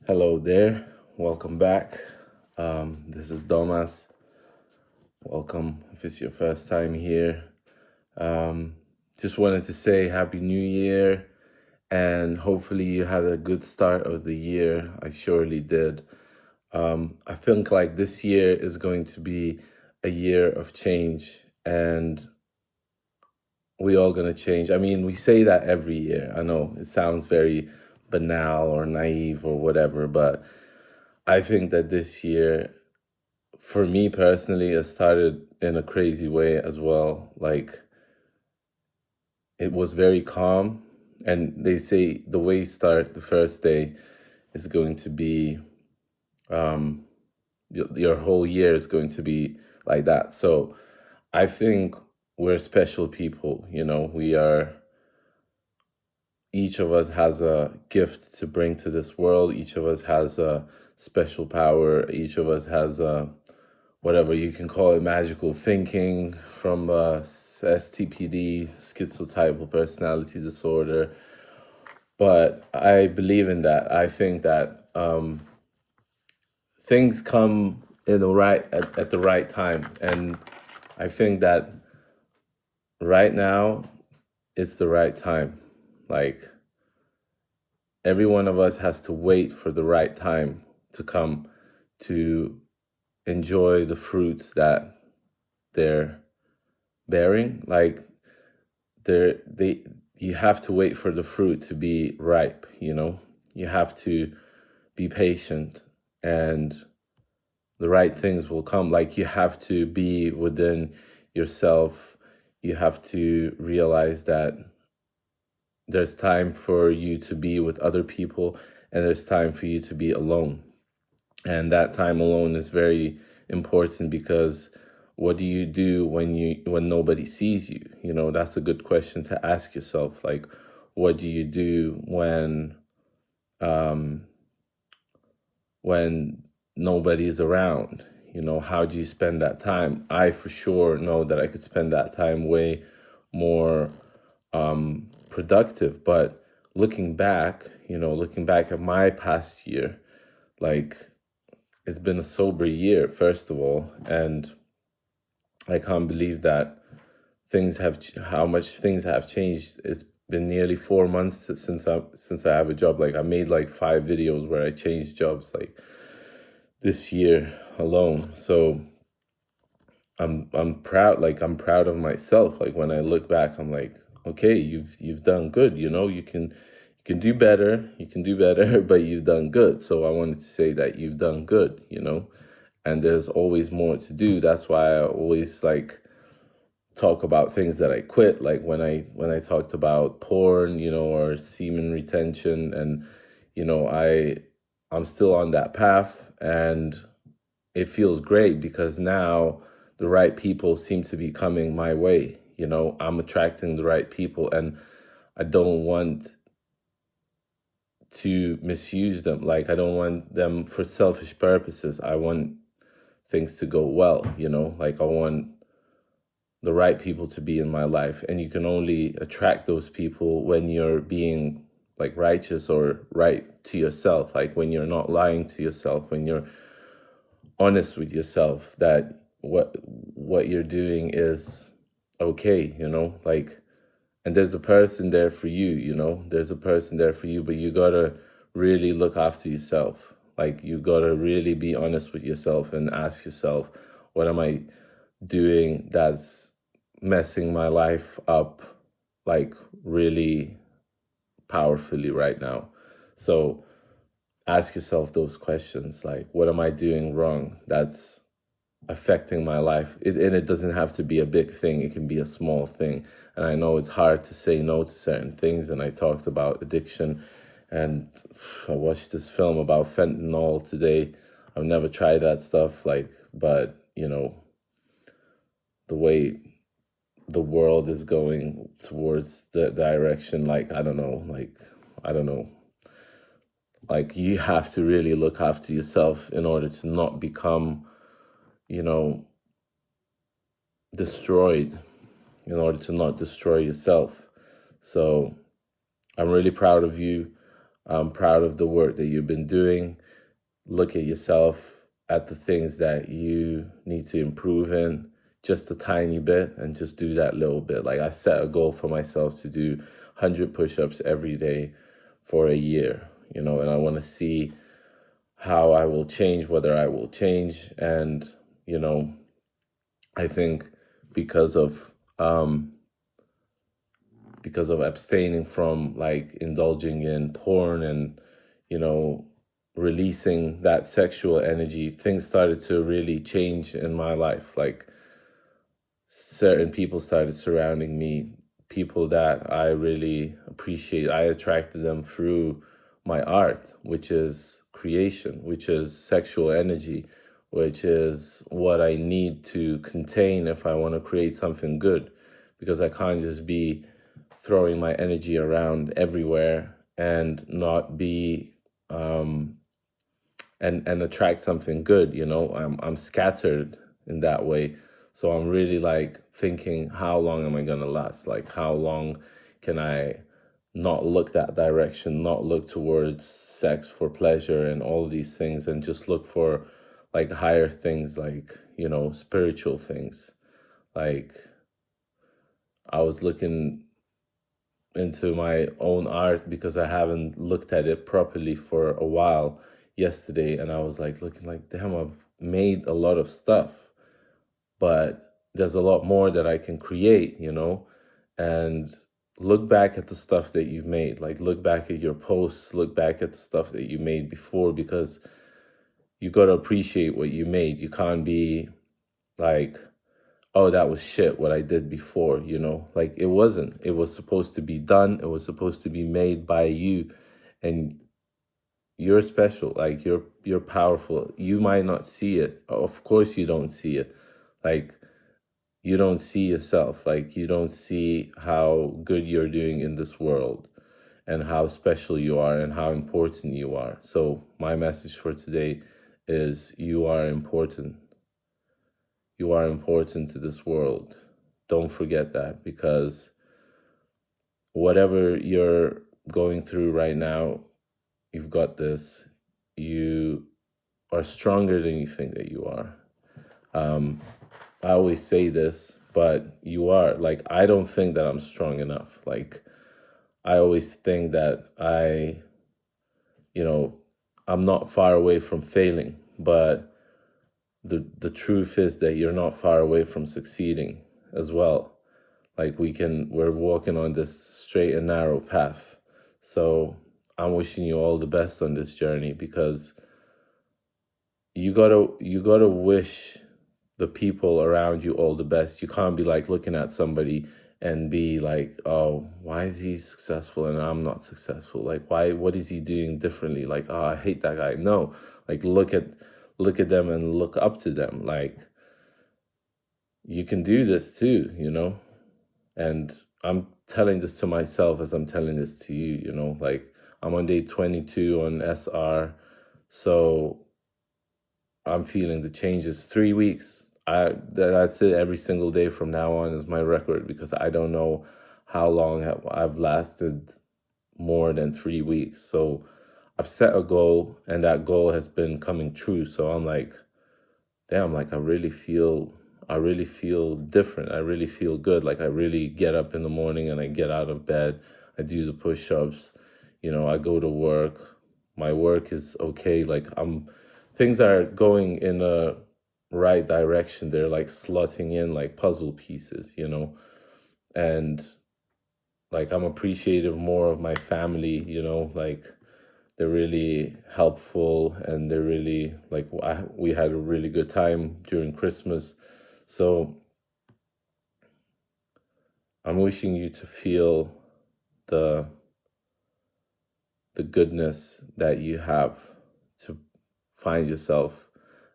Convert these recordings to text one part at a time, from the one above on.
Hello there, welcome back. This is Domas. Welcome if it's your first time here. Just wanted to say Happy New Year, and hopefully you had a good start of the year. I surely did. I think like this year is going to be a year of change, and we all gonna change. I mean, we say that every year. I know it sounds very banal or naive or whatever, but I think that this year, for me personally, it started in a crazy way as well. Like, it was very calm, and they say the way you start the first day is going to be your whole year is going to be like that. So I think we're special people. We are, each of us has a gift to bring to this world. Each of us has a special power. Each of us has a, whatever you can call it, magical thinking, from stpd, schizotypal personality disorder. But I believe in that. I think that things come in at the right time, and I think that right now it's the right time. Like, every one of us has to wait for the right time to come to enjoy the fruits that they're bearing. Like, you have to wait for the fruit to be ripe. You have to be patient, and the right things will come. Like, you have to be within yourself. You have to realize that there's time for you to be with other people, and there's time for you to be alone. And that time alone is very important, because what do you do when nobody sees you? That's a good question to ask yourself. Like, what do you do when nobody's around? How do you spend that time? I for sure know that I could spend that time way more productive. But looking back at my past year, like, it's been a sober year, first of all, and I can't believe that how much things have changed. It's been nearly 4 months since I have a job. Like, I made like 5 videos where I changed jobs, like, this year alone. So I'm proud. Like, I'm proud of myself. Like, when I look back, I'm like, okay, you've done good. You can do better. You can do better, but you've done good. So I wanted to say that you've done good. And there's always more to do. That's why I always like talk about things that I quit, like when I talked about porn, or semen retention, and I'm still on that path, and it feels great because now the right people seem to be coming my way. I'm attracting the right people, and I don't want to misuse them. Like, I don't want them for selfish purposes. I want things to go well. Like, I want the right people to be in my life, and you can only attract those people when you're being like righteous or right to yourself, like when you're not lying to yourself, when you're honest with yourself, that what you're doing is okay. Like, and there's a person there for you. There's a person there for you, but you gotta really look after yourself. Like, you gotta really be honest with yourself and ask yourself, what am I doing that's messing my life up, like, really powerfully right now? So ask yourself those questions, like, what am I doing wrong that's affecting my life? And it doesn't have to be a big thing. It can be a small thing. And I know it's hard to say no to certain things. And I talked about addiction, and I watched this film about fentanyl today. I've never tried that stuff, like, but the way the world is going towards the direction, like, I don't know, like, you have to really look after yourself in order to not become, you know, destroyed, in order to not destroy yourself. So I'm really proud of you. I'm proud of the work that you've been doing. Look at yourself, at the things that you need to improve in just a tiny bit, and just do that little bit. Like, I set a goal for myself to do 100 push-ups every day for a year, and I want to see how I will change, whether I will change. And, I think because of abstaining from like indulging in porn and, you know, releasing that sexual energy, things started to really change in my life. Like, certain people started surrounding me, people that I really appreciate. I attracted them through my art, which is creation, which is sexual energy, which is what I need to contain if I want to create something good, because I can't just be throwing my energy around everywhere and not be and attract something good. I'm scattered in that way. So I'm really like thinking, how long am I gonna last? Like, how long can I not look that direction, not look towards sex for pleasure and all of these things, and just look for like higher things, like, spiritual things. Like, I was looking into my own art because I haven't looked at it properly for a while yesterday, and I was like looking like, damn, I've made a lot of stuff, but there's a lot more that I can create, and look back at the stuff that you've made. Like, look back at your posts, look back at the stuff that you made before, because you got to appreciate what you made. You can't be like, oh, that was shit what I did before, like, it wasn't. It was supposed to be done. It was supposed to be made by you, and you're special. Like, you're powerful. You might not see it. Of course you don't see it. Like, you don't see yourself. Like, you don't see how good you're doing in this world and how special you are and how important you are. So my message for today is, you are important. You are important to this world. Don't forget that, because whatever you're going through right now, you've got this. You are stronger than you think that you are. I always say this, but you are. Like, I don't think that I'm strong enough. Like, I always think that I'm not far away from failing, but the truth is that you're not far away from succeeding as well. Like, we're walking on this straight and narrow path. So I'm wishing you all the best on this journey, because you gotta wish the people around you all the best. You can't be like looking at somebody and be like, oh, why is he successful and I'm not successful? Like, what is he doing differently? Like, oh, I hate that guy. No, like, look at them and look up to them. Like, you can do this too, And I'm telling this to myself as I'm telling this to you, like, I'm on day 22 on SR. So I'm feeling the changes. 3 weeks. That's it. Every single day from now on is my record, because I don't know how long I've lasted more than 3 weeks. So I've set a goal, and that goal has been coming true. So I'm like, damn, like, I really feel different. I really feel good. Like, I really get up in the morning and I get out of bed. I do the push-ups. I go to work. My work is okay. Like, things are going in a right direction. They're like slotting in like puzzle pieces, and like, I'm appreciative more of my family, like, they're really helpful, and they're really like, we had a really good time during Christmas. So I'm wishing you to feel the goodness that you have, to find yourself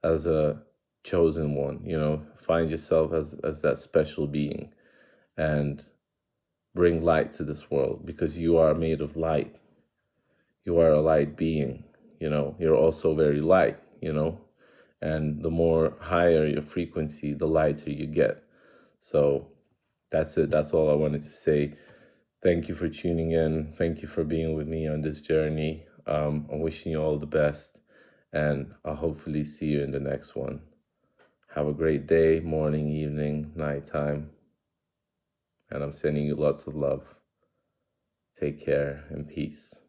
as a chosen one, find yourself as that special being, and bring light to this world, because you are made of light. You are a light being, you're also very light, and the more higher your frequency, the lighter you get. So that's it. That's all I wanted to say. Thank you for tuning in. Thank you for being with me on this journey. I'm wishing you all the best, and I'll hopefully see you in the next one. Have a great day, morning, evening, nighttime, and I'm sending you lots of love. Take care and peace.